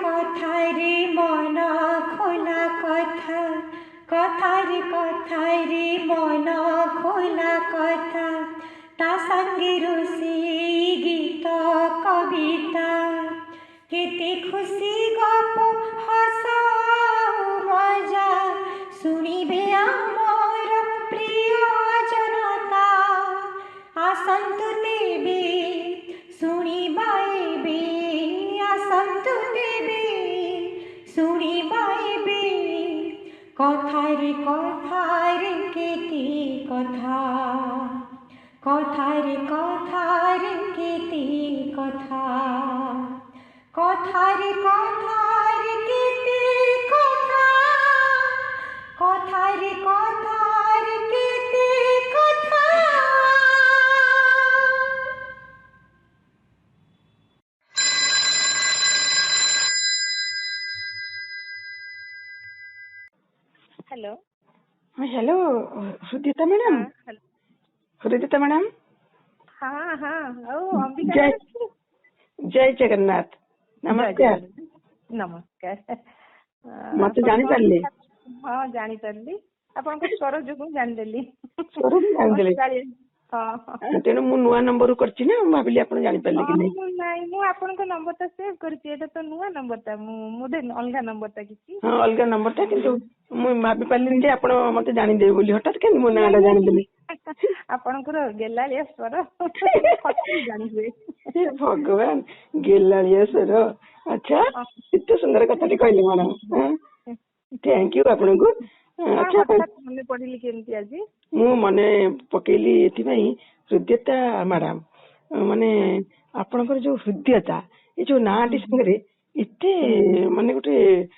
কথারে মন খোলা কথা, কথারে মন খোলা কথা, তা সঙ্গে রোষেই গীত কবিতা, কেতে খুশি গপ হস মজা, শুনিবে আমার প্রিয় জনতা। আসন্তু তেবে শুনিবাইবে, আসন্তু তেবে শুনিবাইবে, কথারে কথারে কেতে কথা, কথারে কথারে কেতে কথা, কথারে কথারে কেতে কথা, কথারে কথারে কেতে কথা। हेलो। हाँ हेलो, हृदिता मैडम। हाँ हेलो। हृदिता मैडम। हाँ हाँ ओ अंबिका जय मैडम। जय जगन्नाथ। नमस्कार। नमस्कार। मत जानी पारली। हाँ जानी पारली, आपन को स्वर जो जान देली। स्वर भी जान देली। हाँ तेणु मु नुआ नंबर करछि ना, भाबिली आपन जानी पारले कि नहीं। नहीं मु आपन को नंबर ता सेव करछि, एटा तो नुआ नंबर ता मोदे अलगा नंबर ता किछि। हाँ अलगा नंबर ता, किंतु मु भाबी पारली जे आपन मते जानी देबे बोली, हठात के मु नाडा जानी देली। आपन को गेलालिया स्वर फटली जानी हुए। हे भगवान, गेलालिया स्वर। अच्छा, इतने सुंदर कथाटी कहले मैडम। थैंक यू आपन को। अच्छा मने पढिली केमती आज मु मने पकेली एथिबाई हृदयता मैडम, माने आपनकर जो हृदयता ए जो नाटी संगे इते माने गोटे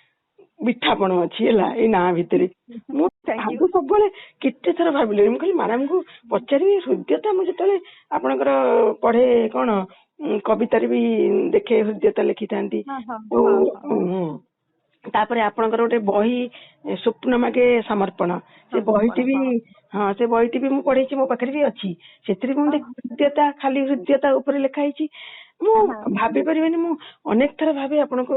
मिठापण अछि हला ए ना भितरे। मु भागु सबले केते थर भाबिले, मु कहली मैडम को पचारि हृदयता। मु जतले आपनकर पढे कोन कविता रे भी देखे हृदयता लिखि थांती। तापरे आपनकर गोटे बही स्वप्न मागे समर्पण, से बहीटी भी हाँ से बहीटी भी मु पढ़ी, मो पाखरे भी अच्छी। सेतरी मु हृदयता, खाली हृदयता ऊपर लिखा है। मु भाबी परिबेनी, मु अनेक थर भाबे आपन को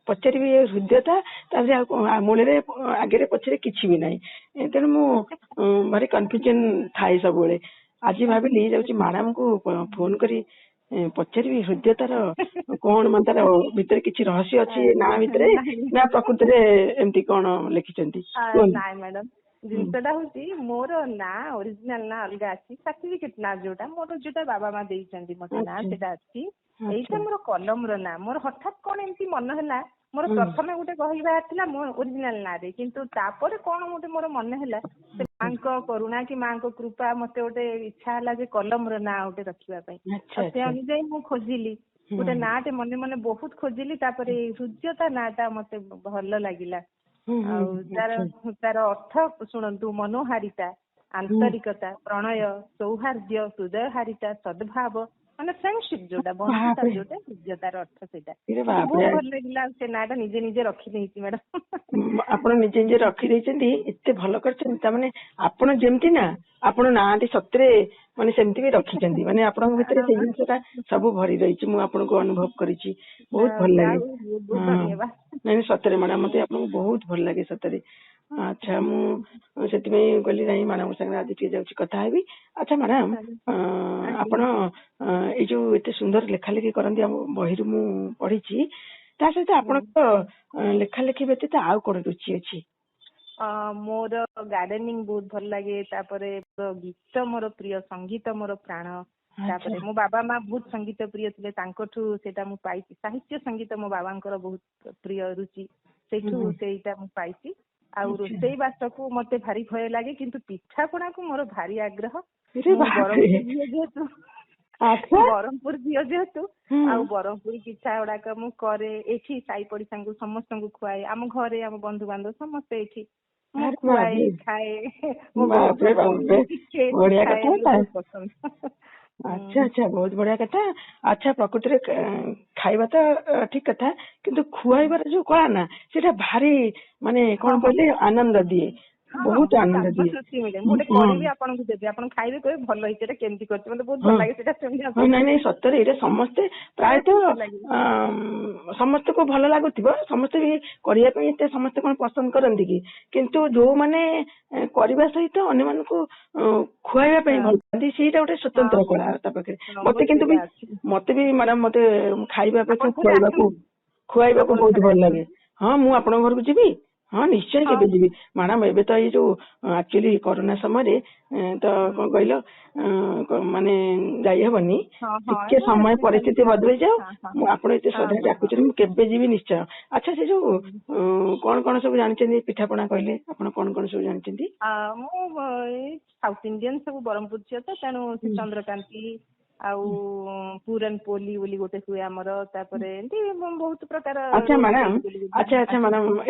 पचारि हृदयता तापरे मूल रे आगे पछरे किछि भी नाही, तेणु मु भारी कन्फ्यूजन थाए सब बेले। आज भाबिली जाउची मैडम को फोन करी पचारि हृदयतार कौन मन तार भितर किछि रहस्य अछि ना भितरे, ना प्रकृति रे एमती कोन लिखिचंती। नाइ मैडम, जिनसटा होची मोर ना ओरिजिनल ना अलगा अछि, सर्टिफिकेट ना जोटा मोर जोटा बाबा मा देइचंती मते ना सेटा अछि। एइटा मोर कलम रो ना, मोर हठात कोन एमती मन हला, मोर प्रथमे गोटे बही बाहरथिला मोर ओरिजिनल ना रे, किंतु तापरे कोन गोटे मोर मन हला, से मांको करुणा कि मांको कृपा मते गोटे इच्छा हला जे कलम रो ना गोटे रखिबा पई। से अनुଯାयी मु खोजिली गोटे नाटे मने मने बहुत खोजिली, तापरे हृदयता नाटा मते भल लागिला। तार अर्थ शुणु, मनोहारिता, आंतरिकता, प्रणय, सौहार्द्य, हृदय हारिता, सद्भाव, माने फ्रेंडशिप जोटा बंधुता जोटा हृदयतार अर्थ सेटा बहुत भल लागिला। से नाटा निजे निजे रखि देइछि मैडम। आपण निजे निजे रखि देइछंती, एते भल करछन। त माने आपण जेमती ना आपण नाटी सत्रे माने सेमती भी रखिछंती, माने आपण भितरे से जिंसटा सब भरी रहिछि। मु आपण को अनुभव करिछि, बहुत भल लागे। धन्यवाद। नहीं सतरे मैडम, मते आपन बहुत भल लागे सतरे। अच्छा मु सेति में गली नहीं मैडम संगे आज टिके जाउछि कथा हेबी। अच्छा मैडम, आपण ए जो एते सुंदर लेखा लेखि करंती बहिरु मु पढिछि, ता सहित आपण लेखा लेखि व्यतीत आउ कोन रुचि अछि? मोर गार्डनिंग बहुत भल लगे, तापरे गीत मोर प्रिय, संगीत मोर प्राण। तापरे मो बाबा माँ बहुत संगीत प्रिय थिले, तांकठु सेटा मु पाइछि। साहित्य संगीत मो बाबांकर बहुत प्रिय रुचि, सेठु सेटा मु पाइछि। आ रोसई बास को मते भारी भय लागे, किंतु पिठा पणा को मोर भारी आग्रह। बरहमपुर झील जेहेतु आउ बरहमपुर पिठा गुड़ाक मु करे एठी, साई पड़िसा को समस्त को खुआए, आम घरे आम बंधु बांधव समस्त एठी खुआए खाए। अच्छा अच्छा, बहुत बढ़िया कथा। अच्छा प्रकृति रे खाइबा तो ठीक कथा, किंतु खुआइबार जो कला ना सेटा भारी माने कोन कहले आनंद दिए। ବହୁତ ଆନନ୍ଦ ଦିଏ। ଖୁସି ମିଳେ। ମୁଁ ଗୋଟେ କରିବି ଆପଣଙ୍କୁ ଦେବି, ଆପଣ ଖାଇବେ କହିବେ ଭଲ ହେଇଛି, ଏଟା କେମିତି କରିଛି, ମତେ ବହୁତ ଭଲ ଲାଗେ ସେଟା ଶୁଣିବାକୁ। ନାଇଁ ନାଇଁ ସତରେ ଏଇଟା ସମସ୍ତେ ପ୍ରାୟତଃ ସମସ୍ତଙ୍କୁ ଭଲ ଲାଗୁଥିବ, ସମସ୍ତେ ବି କରିବା ପାଇଁ ଏତେ ସମସ୍ତେ କଣ ପସନ୍ଦ କରନ୍ତି କି, କିନ୍ତୁ ଯୋଉମାନେ କରିବା ସହିତ ଅନ୍ୟମାନଙ୍କୁ ଖୁଆଇବା ପାଇଁ ଭଲ ପାଆନ୍ତି ସେଇଟା ଗୋଟେ ସ୍ୱତନ୍ତ୍ର କଳା ତା ପାଖରେ। ମତେ ବି ମ୍ୟାଡାମ ମତେ ଖାଇବା ଅପେକ୍ଷା ଖୁଆଇବାକୁ ବହୁତ ଭଲ ଲାଗେ। ହଁ ମୁଁ ଆପଣଙ୍କ ଘରକୁ ଯିବି, ହଁ ନିଶ୍ଚୟ କେବେ ଯିବି ମ୍ୟାଡାମ। ଏବେ ତ ଏଇ ଯୋଉ ଆକ୍ଚୁଆଲି କରୋନା ସମୟରେ ତ କଣ କହିଲ ମାନେ ଯାଇହବନି, ଟିକେ ସମୟ ପରିସ୍ଥିତି ବଦଳି ଯାଉ, ମୁଁ ଆପଣ ଏତେ ଶ୍ରଦ୍ଧା ଡାକୁଛନ୍ତି, ମୁଁ କେବେ ଯିବି ନିଶ୍ଚୟ। ଆଚ୍ଛା ସେ ଯୋଉ କଣ କଣ ସବୁ ଜାଣିଛନ୍ତି ପିଠାପଣା କହିଲେ, ଆପଣ କଣ କଣ ସବୁ ଜାଣିଛନ୍ତି? ମୁଁ ଏଇ ସାଉଥ ଇଣ୍ଡିଆନ ସବୁ ବ୍ରହ୍ମପୁର ଝିଅ ତ, ତେଣୁ ସେ ଚନ୍ଦ୍ରକାନ୍ତି ଆଉ ପୁରନ ପୋଲି ବୋଲି ଗୋଟେ ହୁଏ ଆମର, ତାପରେ ଏମିତି ବହୁତ ପ୍ରକାର। ଆଚ୍ଛା ମ୍ୟାଡାମ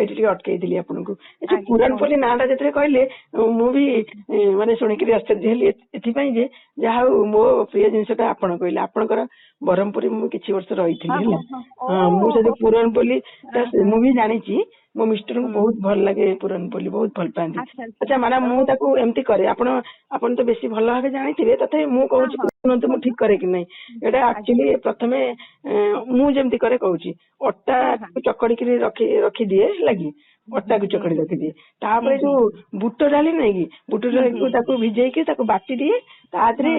ଏଠି ଟିକେ ଅଟକେଇଥିଲି ଆପଣଙ୍କୁ। ଏ ଯୋଉ ପୁରନପଲ୍ଲୀ ନାଁଟା ଯେତେବେଳେ କହିଲେ ମୁଁ ବି ମାନେ ଶୁଣିକିରି ଆଶ୍ଚର୍ଯ୍ୟ ହେଲି ଏଥିପାଇଁ ଯେ ଯାହା ହଉ ମୋ ପ୍ରିୟ ଜିନିଷଟା ଆପଣ କହିଲେ। ଆପଣଙ୍କର ବ୍ରହ୍ମପୁରୀ ମୁଁ କିଛି ବର୍ଷ ରହିଥିଲି ହେଲା। ମୁଁ ସେଠି ପୁରନପଲ୍ଲୀ ମୁଁ ବି ଜାଣିଛି, ମୋ ମିଷ୍ଟରଙ୍କୁ ବହୁତ ଭଲ ଲାଗେ ପୁରନପଲ୍ଲୀ, ବହୁତ ଭଲ ପାଆନ୍ତି। ଆଚ୍ଛା ମ୍ୟାଡାମ ମୁଁ ତାକୁ ଏମିତି କରେ, ଆପଣ ତ ବେଶୀ ଭଲ ଭାବେ ଜାଣିଥିବେ, ତଥାପି ମୁଁ କହୁଛି ଶୁଣନ୍ତୁ ମୁଁ ଠିକ କରେ କି ନାହିଁ। ଏଇଟା ଆକ୍ଚୁଆଲି ପ୍ରଥମେ ମୁଁ ଯେମିତି କରେ କହୁଛି, ଅଟା ଚକଡିକିରି ରଖିଦିଏ ହେଲା କି, ଅଟାକୁ ଚକଡି ରଖିଦିଏ। ତାପରେ ଯୋଉ ବୁଟ ଡାଲି ନାହିଁ କି, ବୁଟ ଡାଲିକୁ ତାକୁ ଭିଜେଇକି ତାକୁ ବାଟି ଦିଏ, ତା ଦେହରେ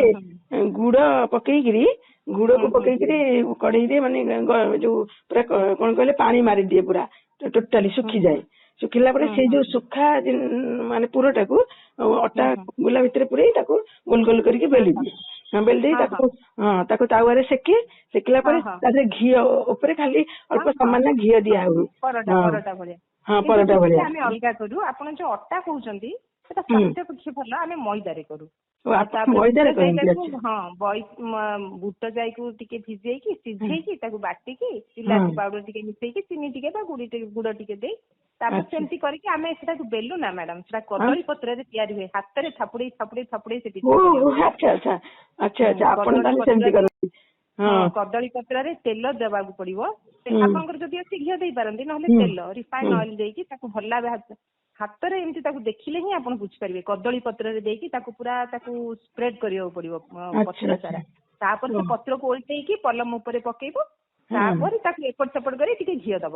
ଗୁଡକୁ ପକେଇକିରି କଢେଇରେ ମାନେ ଯୋଉ ପୁରା କଣ କହିଲେ ପାଣି ମାରିଦିଏ, ପୁରା ଟୋଟାଲି ଶୁଖିଯାଏ। ଶୁଖିଲା ପରେ ସେଇ ଯୋଉ ଶୁଖା ମାନେ ପୁରଟାକୁ ଅଟା ଗୁଲା ଭିତରେ ପୁରେଇ ତାକୁ ଗୋଲ ଗୋଲ କରିକି ବେଲି ଦିଏ। ବେଲି ଦେଇ ତାକୁ ତାୱାରେ ସେକିଲା ପରେ ତା ଦେହରେ ଘିଅ ଉପରେ ଖାଲି ଅଳ୍ପ ସାମାନ୍ୟ ଘିଅ ଦିଆ ହୁଏ। ପରଟା ଭଳିଆ। ପରଟା ଭଳିଆ ଆମେ ଅଲଗା କରୁ। ଆପଣ ଯୋଉ ଅଟା କହୁଛନ୍ତି ସେଟା ସ୍ୱାସ୍ଥ୍ୟ ପକ୍ଷେ ଭଲ, ଆମେ ମଇଦାରେ କରୁ। ବୁଟ ଯାଇକୁ ଟିକେ ଭିଜେଇକି ସିଝେଇକି ତାକୁ ବାଟିକି ଇଲାଚି ପାଉଡର ଟିକେ ମିଶେଇକି ଚିନି ଟିକେ ବା ଗୁଡ ଟିକେ ଦେଇ ତାପରେ ସେମିତି କରିକି ଆମେ ସେଟାକୁ ବେଲୁ ନା ମ୍ୟାଡାମ, ସେଟା କଦଳୀ ପତ୍ରରେ ତିଆରି ହୁଏ, ହାତରେ ଥାପୁଡେଇ ସେ କଦଳୀ ପତ୍ରରେ ତେଲ ଦେବାକୁ ପଡିବ। ଆପଣଙ୍କର ଯଦି ଅଛି ଘିଅ ଦେଇପାରନ୍ତି, ନହେଲେ ତେଲ ରିଫାଇନ ଅଏଲ ଦେଇକି ତାକୁ ଭଲ ହାତରେ ଏମିତି ତାକୁ ଦେଖିଲେ ହିଁ ଆପଣ ବୁଝିପାରିବେ। କଦଳୀ ପତ୍ରରେ ଦେଇକି ତାକୁ ସ୍ପ୍ରେଡ କରିବାକୁ ପଡିବ ପତ୍ର ସାରା। ତାପରେ ସେ ପତ୍ରକୁ ଓଲଟେଇକି ପଲମ ଉପରେ ପକେଇବ, ତାପରେ ତାକୁ ଏପଟ ସେପଟ କରି ଟିକେ ଘିଅ ଦବ,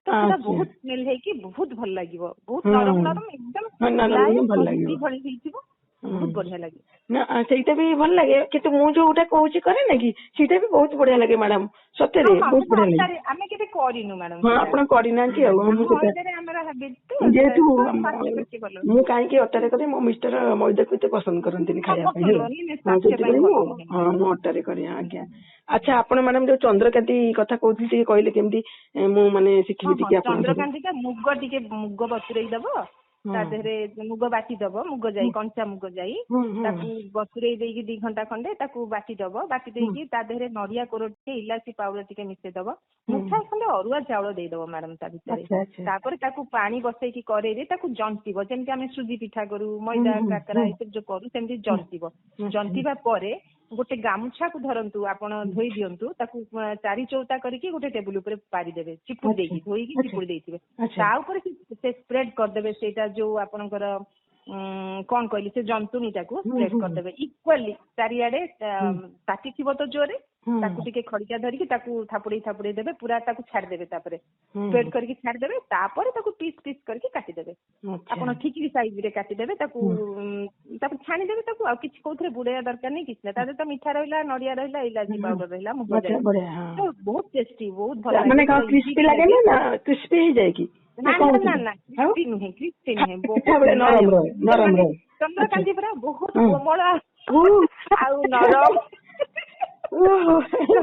ତ ସେଟା ବହୁତ ସ୍ମେଲ ହେଇକି ବହୁତ ଭଲ ଲାଗିବ। ବହୁତ ନରମ ଏକଦମ ଭଳି ହେଇଥିବ, ବହୁତ ବଢିଆ ଲାଗେ। ନା ସେଇଟା ବି ଭଲ ଲାଗେ, କିନ୍ତୁ ମୁଁ ଯୋଉଟା କହୁଛି କରେ ନା କି, ସେଇଟା ବି ବହୁତ ବଢିଆ ଲାଗେ ମ୍ୟାଡାମ, ସତରେ ବହୁତ ବଢିଆ ଲାଗେ। ଆମେ କେବେ କରିନୁ ମ୍ୟାଡାମ। ଆପଣ କରିନାହାନ୍ତି ଆଉ। ଯେହେତୁ ମୁଁ କାହିଁକି ଅଟାରେ କରେ, ମୋ ମିଷ୍ଟର ମଇଦାକୁ ଏତେ ପସନ୍ଦ କରନ୍ତିନି ଖାଇବା ପାଇଁ ହେଲା, ସେଥିପାଇଁ ମୁଁ ଅଟାରେ କରେ। ଆଜ୍ଞା। ଆଚ୍ଛା ଆପଣ ମ୍ୟାଡାମ ଯୋଉ ଚନ୍ଦ୍ରକାନ୍ତି କଥା କହୁଥିଲି ଟିକେ କହିଲେ କେମିତି ମୁଁ ମାନେ ଶିଖିବି ଟିକେ? ଚନ୍ଦ୍ରକାନ୍ତି ମୁଗ ବତୁରେଇ ଦବ, ତା ଦେହରେ ମୁଗ ବାଟି ଦବ, ମୁଗ ଯାଇ କଞ୍ଚା ମୁଗ ଯାଇ ତାକୁ ବତୁରେଇ ଦେଇକି 2 ଘଣ୍ଟା ଖଣ୍ଡେ ତାକୁ ବାଟି ଦବ। ବାଟି ଦେଇକି ତା ଦେହରେ ନଡିଆ କୋର ଟିକେ ଇଲାଚି ପାଉଡର ଟିକେ ମିଶେଇ ଦବ, ମୁଠାଏ ଖଣ୍ଡେ ଅରୁଆ ଚାଉଳ ଦେଇଦବ ମ୍ୟାଡାମ ତା ଭିତରେ। ତାପରେ ତାକୁ ପାଣି ବସେଇକି କରେଇରେ ତାକୁ ଜନ୍ତିବ, ଯେମିତି ଆମେ ସୁଜି ପିଠା କରୁ, ମଇଦା କାକରା ଏସବୁ ଯୋଉ କରୁ ସେମିତି ଜନ୍ତିବ। ଜନ୍ତିବା ପରେ ଗୋଟେ ଗାମୁଛାକୁ ଧରନ୍ତୁ, ଆପଣ ଧୋଇ ଦିଅନ୍ତୁ, ତାକୁ 4 ଚଉତା କରିକି ଗୋଟେ ଟେବୁଲ ଉପରେ ପାରିଦେବେ, ଚିପୁଡି ଦେଇକି, ଧୋଇକି ଚିପୁଡି ଦେଇଥିବେ। ତା ଉପରେ ସେ ସ୍ପ୍ରେଡ କରିଦେବେ ସେଇଟା ଯୋଉ ଆପଣଙ୍କର କଣ କହିଲି ସେ ଜନ୍ତୁଣୀଟାକୁ ସ୍ପ୍ରେଡ କରିଦେବେ ଇକ୍ୱାଲି ଚାରିଆଡେ। ତାତି ଥିବ ତ ଜୋରେ, ତାକୁ ଟିକେ ଖଡିକା ଧରିକି ତାକୁ ଥାପୁଡେଇ ଦେବେ, ପୁରା ତାକୁ ଛାଡିଦେବେ, ତାପରେ ସ୍ପ୍ରେଡ କରିକି ଛାଡିଦେବେ। ତାପରେ ତାକୁ ପିସ୍ କରିକି କାଟିଦେବେ। ଆପଣ ଠିକ ସାଇଜ ରେ କାଟିଦେବେ, ତାକୁ ଛାଣିଦେବେ। ତାକୁ ଆଉ କିଛି କୋଉଥିରେ ବୁଡେଇବା ଦରକାର ନାହିଁ, କିଛି ନାହିଁ। ତା ଦେହରେ ତ ମିଠା ରହିଲା, ନଡିଆ ରହିଲା, ଇଲାଚି ପାଉଡର ରହିଲା, ମୁଗ ଯାଇ, ବହୁତ ଟେଷ୍ଟି, ବହୁତ ଭଲ ଲାଗେ। କ୍ରିସ୍ପି ଲାଗେ ନା କ୍ରିସ୍ପି ହେଇଯାଏ କି? ନା କ୍ରିସ୍ପି ନୁହେଁ, ଚନ୍ଦ୍ରକାନ୍ତି ପୁରା ବହୁତ କୋମଳ ଆଉ ନରମ।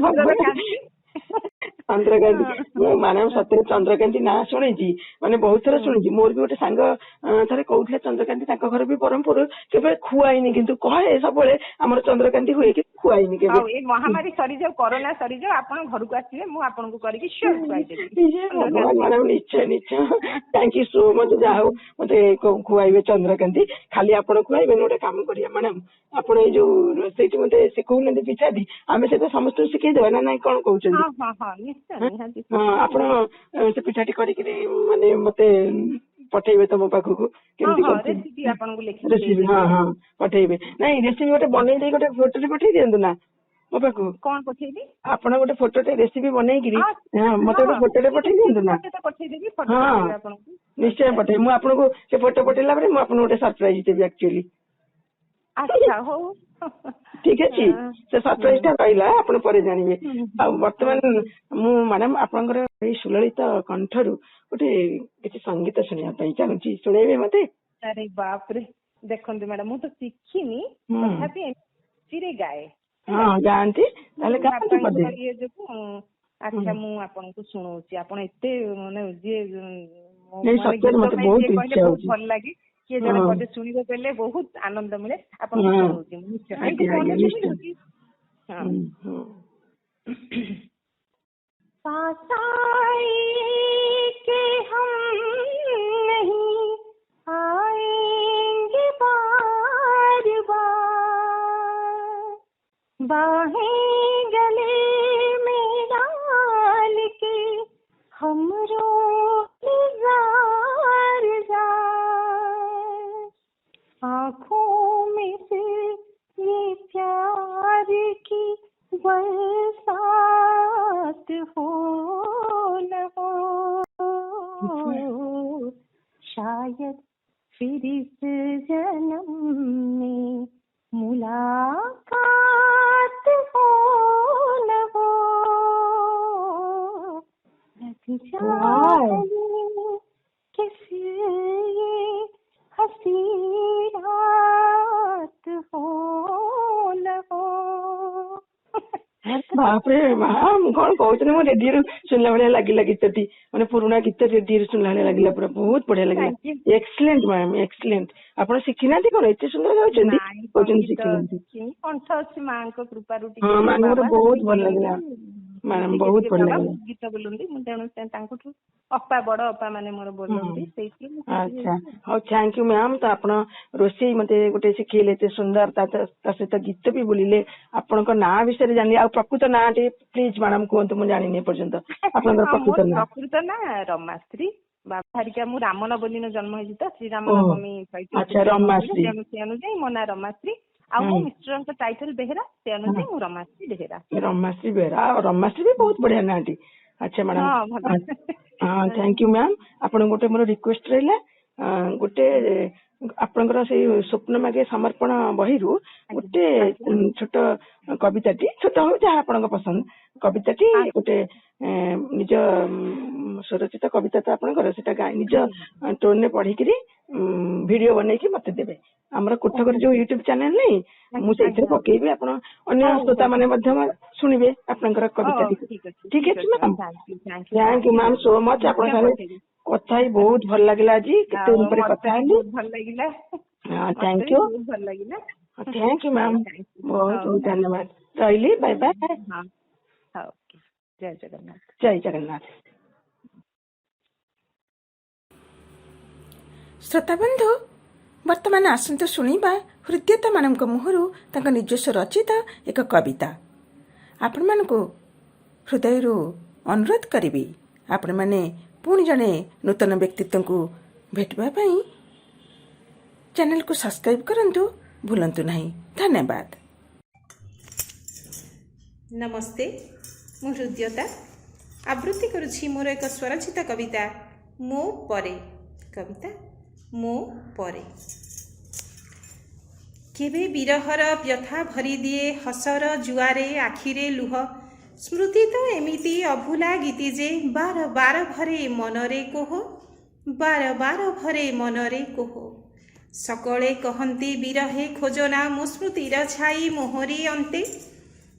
ଚନ୍ଦ୍ରକାନ୍ତି ମୁଁ ମ୍ୟାଡାମ ସତରେ ଚନ୍ଦ୍ରକାନ୍ତି ନାଁ ଶୁଣିଛି, ମାନେ ବହୁତ ଥର ଶୁଣିଛି। ମୋର ବି ଗୋଟେ ସାଙ୍ଗ ଥରେ କହୁଥିଲେ ଚନ୍ଦ୍ରକାନ୍ତି ତାଙ୍କ ଘର ବି ବ୍ରହ୍ମପୁର, କେବେ ଖୁଆଇନି, କିନ୍ତୁ କହେ ସବୁବେଳେ ଆମର ଚନ୍ଦ୍ରକାନ୍ତି ହୁଏ, କିନ୍ତୁ ଖୁଆଇନି କେବେ। ଏଇ ମହାମାରୀ ସରିଯାଉ, କରୋନା ସରିଯାଉ, ଆପଣ ଘରକୁ ଆସିବେ, ମୁଁ ଆପଣଙ୍କୁ କରିକି ସିଓର ଖୁଆଇଦେବି। ମ୍ୟାଡାମ ନିଶ୍ଚୟ ଥ୍ୟାଙ୍କ ୟୁ ସୋ ମଚ୍। ଯାହା ହଉ ମତେ ଖୁଆଇବେ ଚନ୍ଦ୍ରକାନ୍ତି। ଖାଲି ଆପଣ ଖୁଆଇବେନି, ଗୋଟେ କାମ କରିବା ମ୍ୟାଡାମ, ଆପଣ ଏଇ ଯୋଉ ରୋଷେଇଟି ମତେ ଶିଖଉନାହାନ୍ତି ପିଠାଟି, ଆମେ ସେଇଟା ସମସ୍ତଙ୍କୁ ଶିଖେଇଦବା ନା ନାଇଁ, କଣ କହୁଛନ୍ତି? ଆପଣ ସେ ପିଠାଟି କରିକିରି ମାନେ ମତେ ପଠେଇବେ ତ ମୋ ପାଖକୁ କେମିତି ହଁ କରୁଛନ୍ତି ରେସିପି ଆପଣଙ୍କୁ ଲେଖିକି ରେସିପି ଦେଇଦେବି। ହଁ ହଁ ପଠେଇବେ ନାଇଁ ରେସିପି ଗୋଟେ ବନେଇ ଦେଇ ଗୋଟେ ଫଟୋଟେ ପଠେଇ ଦିଅନ୍ତୁ ନା ମୋ ପାଖକୁ କଣ ପଠେଇବି? ଆପଣ ଗୋଟେ ଫଟୋଟେ ରେସିପି ବନେଇକିରି ମତେ ଗୋଟେ ହଁ ଫଟୋଟେ ପଠେଇ ଦିଅନ୍ତୁ ନା ଫଟୋ ପଠେଇଦେବି, ଫଟୋ ହଁ ପଠେଇବି ଆପଣଙ୍କୁ। ନିଶ୍ଚୟ ପଠେଇବି ମୁଁ ଆପଣଙ୍କୁ ସେ ଫଟୋ ପଠେଇଲା ପରେ ମୁଁ ଆପଣଙ୍କୁ ଗୋଟେ ସରପ୍ରାଇଜ ଦେବି ଆକ୍ଚୁଆଲି ଆଚ୍ଛା ହଉ। ଠିକ ଅଛି ସେ ସରପ୍ରାଇଜ ଟା ରହିଲା ଆପଣ ପରେ ଜାଣିବେ ଆଉ ବର୍ତ୍ତମାନ ମୁଁ ମ୍ୟାଡାମ ଆପଣଙ୍କର ଏଇ ସୁଲଳିତ କଣ୍ଠରୁ ଗୋଟେ କିଛି ସଙ୍ଗୀତ ଶୁଣିବା ପାଇଁ ଚାହୁଁଛି ଶୁଣେଇବେ ମତେ? ଆରେ ବାପରେ ଦେଖନ୍ତୁ ମ୍ୟାଡାମ ମୁଁ ତ ଶିଖିନି ତଥାପି ଏମିତିରେ ଗାଏ। ହଁ ଗାଆନ୍ତି ତାହେଲେ ଗାଆନ୍ତି ବାପାଙ୍କର ବୋଧେ ଇଏ ଯୋଗୁ ଆଚ୍ଛା ମୁଁ ଆପଣଙ୍କୁ ଶୁଣଉଛି। ଆପଣ ଏତେ ମାନେ ଯିଏ ନାଇଁ ମାନେ ସତରେ ଗୀତ ମତେ ପାଇଁ ବହୁତ ଯିଏ କହିଲେ ଇଚ୍ଛା ବହୁତ ହଉଛି ଭଲ ଲାଗେ, କିଏ ଜଣେ ପଦେ ଶୁଣିବାକୁ କହିଲେ ବହୁତ ଆନନ୍ଦ ମିଳେ। ଆପଣଙ୍କୁ ଶୁଣଉଛି ମୁଁ ନିଶ୍ଚୟ। ଏଇଠି ଆଜ୍ଞା ଆଜ୍ଞା ଫୋନରେ ନିଶ୍ଚୟ ଶୁଣିବି। ହଁ पास आए कि हम नहीं आएंगे बार बार, बाहें गले में डाल के हम रोए जार जार, आँखों में से ये प्यार की बरसात हो न हो, शायद फिर इस जन्म में मुलाकात हो न हो, लग जाए कि फिर ये हंसी रात हो न हो। ବାପରେ ମା ମୁଁ କଣ କହୁଥିଲି ମୁଁ ରେଡିଓରୁ ଶୁଣିଲା ଭଳିଆ ଲାଗିଲା ଗୀତଟି ମାନେ ପୁରୁଣା ଗୀତ ରେଡିଓରୁ ଶୁଣିଲା ଭଳିଆ ଲାଗିଲା ପୁରା ବହୁତ ବଢିଆ ଲାଗିଲା। Excellent ma'am excellent. ଆପଣ ଶିଖିନାହାନ୍ତି କଣ ଏତେ ସୁନ୍ଦର ଗାଉଛନ୍ତି କହୁଛନ୍ତି ଶିଖିନାହାନ୍ତି? କଣ୍ଠ ଅଛି ମାଙ୍କ କୃପାରୁ ହଁ ଟିକେ ମାନଙ୍କର ବହୁତ ଭଲ ଲାଗିଲା ମ୍ୟାଡାମ ବହୁତ ଭଲ ଲାଗିଲା। ଗୀତ ବୋଲନ୍ତି ମୁଁ ତେଣୁ ତାଙ୍କଠୁ ଅପା ବଡ ଅପା ମାନେ ମୋର ବୋଲନ୍ତି ସେଇଠି। ଆଚ୍ଛା ହଉ ଥ୍ୟାଙ୍କ ୟୁ ମ୍ୟାମ। ତ ଆପଣ ରୋଷେଇ ମତେ ଗୋଟେ ଶିଖେଇଲେ ଏତେ ସୁନ୍ଦର ତା ସହିତ ଗୀତ ବି ବୋଲିଲେ ଆପଣଙ୍କ ନାଁ ବିଷୟରେ ଜାଣିଲି ଆଉ ପ୍ରକୃତ ନାଁ ଟିକେ ପ୍ଲିଜ ମ୍ୟାଡାମ କୁହନ୍ତୁ ମୁଁ ଜାଣିନି ଏପର୍ଯ୍ୟନ୍ତ ଆପଣଙ୍କର ପ୍ରକୃତ ନାଁ। ପ୍ରକୃତ ନାଁ ରମାଶ୍ରୀ। ବାବା ହାରିକା ମୁଁ ରାମନବମୀ ଦିନ ଜନ୍ମ ହେଇଛି ତ ଶ୍ରୀରାମ ନବମୀ ଆଚ୍ଛା ରମାଶ୍ରୀ ତେଣୁ ସେ ଅନୁଯାୟୀ ମୋ ନାଁ ରମାଶ୍ରୀ। ଆଉ ମୋ ମିଷ୍ଟରଙ୍କ ଟାଇଟଲ ବେହେରା ସେ ଅନୁଯାୟୀ ମୁଁ ରମାଶ୍ରୀ ବେହେରା। ରମାଶ୍ରୀ ବେହେରା ଆଉ ରମାଶ୍ରୀ ବି ବହୁତ ବଢିଆ ନାଁଟି। ଆଚ୍ଛା ମ୍ୟାଡାମ ହଁ ଥ୍ୟାଙ୍କ ୟୁ ମ୍ୟାମ। ଆପଣଙ୍କୁ ଗୋଟେ ମୋର ରିକ୍ୱେଷ୍ଟ ରହିଲା ଗୋଟେ ଆପଣଙ୍କର ସେଇ ସ୍ୱପ୍ନ ମାଗେ ସମର୍ପଣ ବହିରୁ ଗୋଟେ ଛୋଟ କବିତାଟି ଛୋଟ ହଉ ଯାହା ଆପଣଙ୍କ ପସନ୍ଦ କବିତାଟି ଗୋଟେ ନିଜ ସ୍ୱରଚିତ କବିତା ତ ଆପଣଙ୍କର ସେଟା ନିଜ ଟୋନରେ ପଢିକିରି ଭିଡିଓ ବନେଇକି ମତେ ଦେବେ। ଆମର କୋଠଘର ଯୋଉ ୟୁଟ୍ୟୁବ ଚ୍ୟାନେଲ ନାହିଁ ମୁଁ ସେଇଥିରେ ପକେଇବି ଆପଣ ଅନ୍ୟ ଶ୍ରୋତା ମାନେ ମଧ୍ୟ ଶୁଣିବେ ଆପଣଙ୍କର କବିତାଟି। ଠିକ ଅଛି ma'am thank you ma'am so much. ଆପଣଙ୍କ ସାଙ୍ଗରେ କଥା ହେଇ ବହୁତ ଭଲ ଲାଗିଲା ଆଜି କେତେ ଦିନ ପରେ କଥା ହେଲି। ଭଲ ଲାଗିଲା ଥ୍ୟାଙ୍କ ୟୁ ଭଲ ଲାଗିଲା ଥ୍ୟାଙ୍କ ୟୁ ମ୍ୟାମ ବହୁତ ବହୁତ ଧନ୍ୟବାଦ ରହିଲି ବାଏ ବାଏ। ଜୟ ଜଗନ୍ନାଥ। ଜୟ ଜଗନ୍ନାଥ। ଶ୍ରୋତାବନ୍ଧୁ ବର୍ତ୍ତମାନ ଆସନ୍ତୁ ଶୁଣିବା ହୃଦୟତାମାନଙ୍କ ମୁହଁରୁ ତାଙ୍କ ନିଜସ୍ୱ ରଚିତ ଏକ କବିତା। ଆପଣମାନଙ୍କୁ ହୃଦୟରୁ ଅନୁରୋଧ କରିବି ଆପଣମାନେ ପୁଣି ଜଣେ ନୂତନ ବ୍ୟକ୍ତିତ୍ୱଙ୍କୁ ଭେଟିବା ପାଇଁ ଚ୍ୟାନେଲକୁ ସବସ୍କ୍ରାଇବ୍ କରନ୍ତୁ ଭୁଲନ୍ତୁ ନାହିଁ। ଧନ୍ୟବାଦ। ନମସ୍ତେ ମୁଁ ହୃଦୟତା ଆବୃତ୍ତି କରୁଛି ମୋର ଏକ ସ୍ୱରଚିତ କବିତା ମୋ ପରେ। କବିତା ମୋ ପରେ। କେବେ ବିରହର ବ୍ୟଥା ଭରିଦିଏ ହସର ଜୁଆରେ ଆଖିରେ ଲୁହ, ସ୍ମୃତି ତ ଏମିତି ଅଭୁଲା ଗୀତି ଯେ ବାର ବାର ଭରେ ମନରେ କୋହ, ବାର ବାର ଭରେ ମନରେ କୋହ। ସକଳେ କହନ୍ତି ବିରହେ ଖୋଜନା ମୋ ସ୍ମୃତିର ଛାଇ ମୋହରି ଅନ୍ତେ,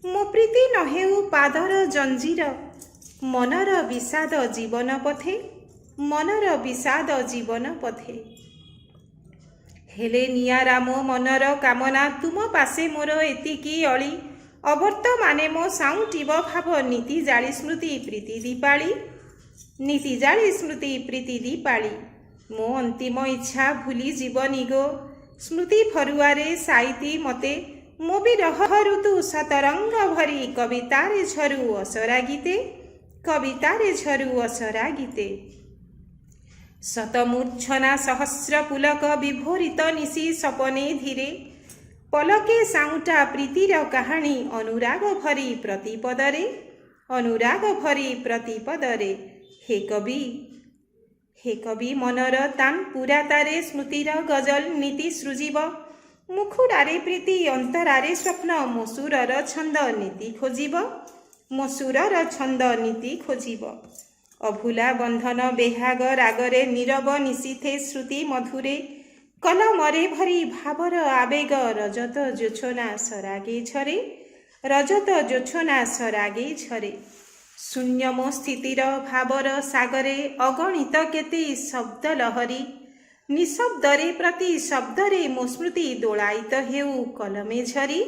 ମୋ ପ୍ରୀତି ନ ହେଉ ପାଦର ଜଞ୍ଜିର, ମନର ବିଷାଦ ଜୀବନ ପଥେ, ମନର ବିଷାଦ ଜୀବନ ପଥେ। ହେଲେ ନିଆରା ମୋ ମନର କାମନା ତୁମ ପାଶେ ମୋର ଏତିକି ଅଳି, ଅବର୍ତ୍ତମାନେ ମୋ ସାଉଁଟିବ ଭାବ ନୀତି ଜାଳି ସ୍ମୃତି ପ୍ରୀତି ଦୀପାଳି, ନୀତି ଜାଳି ସ୍ମୃତି ପ୍ରୀତି ଦୀପାଳି। ମୋ ଅନ୍ତିମ ଇଚ୍ଛା ଭୁଲି ଯିବନି ଗୋ ସ୍ମୃତି ଫରୁଆରେ ସାଇତି ମତେ, ମୋ ବିରହ ଋତୁ ସତରଙ୍ଗ ଭରି କବିତାରେ ଝରୁ ଅସରା ଗୀତେ, କବିତାରେ ଝରୁ ଅସରା ଗୀତେ। ଶତମୂର୍ଚ୍ଛନା ସହସ୍ର ପୁଲକ ବିଭୋରିତ ନିଶି ସପନେ ଧୀରେ ପଲକେ ସାଉଁଟା ପ୍ରୀତିର କାହାଣୀ ଅନୁରାଗ ଭରି ପ୍ରତିପଦରେ ଅନୁରାଗ ଭରି ପ୍ରତିପଦରେ। ହେ କବି ମନର ତାନ୍ ପୁରାତାରେ ସ୍ମୃତିର ଗଜଲ ନୀତି ସୃଜିବ ମୁଖୁଡ଼ାରେ ପ୍ରୀତି ଅନ୍ତରାରେ ସ୍ୱପ୍ନ ମସୁରର ଛନ୍ଦ ନୀତି ଖୋଜିବ ମସୁରର ଛନ୍ଦ ନୀତି ଖୋଜିବ। ଅଭୁଲା ବନ୍ଧନ ବେହାଗ ରାଗରେ ନୀରବ ନିଶିଥେ ଶ୍ରୁତି ମଧୁରେ କଲମରେ ଭରି ଭାବର ଆବେଗ ରଜତ ଜୋଛନା ସରାଗେ ଝରେ ରଜତ ଜୋଛନା ସରାଗେ ଝରେ। ଶୂନ୍ୟମୋ ସ୍ଥିତିର ଭାବର ସାଗରେ ଅଗଣିତ କେତେ ଶବ୍ଦ ଲହରୀ ନିଶବ୍ଦରେ ପ୍ରତି ଶବ୍ଦରେ ମୋ ସ୍ମୃତି ଦୋଳାୟିତ ହେଉ କଲମେ ଝରି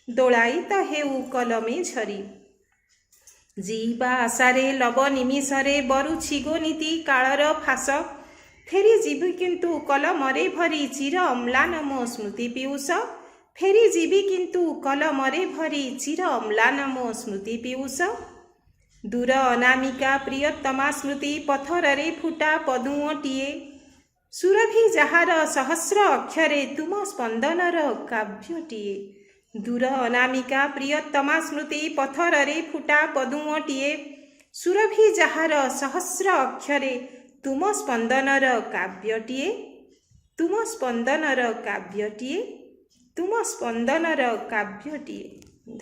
ଦୋଳାୟିତ ହେଉ କଲମେ ଝରି। ଯିବା ଆଶାରେ ଲବ ନିମିଷରେ ବରୁଛି ଗୋ ନୀତି କାଳର ଫାସ ଫେରି ଯିବି କିନ୍ତୁ କଲମରେ ଭରି ଚିର ଅମ୍ଳାନ ମୋ ସ୍ମୃତି ପିଉଷ ଫେରି ଯିବି କିନ୍ତୁ କଲମରେ ଭରି ଚିର ଅମ୍ଳାନ ମୋ ସ୍ମୃତି ପିଉଷ। ଦୂର ଅନାମିକା ପ୍ରିୟତମା ସ୍ମୃତି ପଥରରେ ଫୁଟା ପଦୁଅଟିଏ ସୁରଭି ଯାହାର ସହସ୍ର ଅକ୍ଷରେ ତୁମ ସ୍ପନ୍ଦନର କାବ୍ୟଟିଏ। ଦୂର ଅନାମିକା ପ୍ରିୟତମା ସ୍ମୃତି ପଥରରେ ଫୁଟା ପଦୁଅଟିଏ ସୁରଭି ଯାହାର ସହସ୍ର ଅକ୍ଷରେ ତୁମ ସ୍ପନ୍ଦନର କାବ୍ୟଟିଏ ତୁମ ସ୍ପନ୍ଦନର କାବ୍ୟଟିଏ ତୁମ ସ୍ପନ୍ଦନର କାବ୍ୟଟିଏ।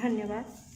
ଧନ୍ୟବାଦ।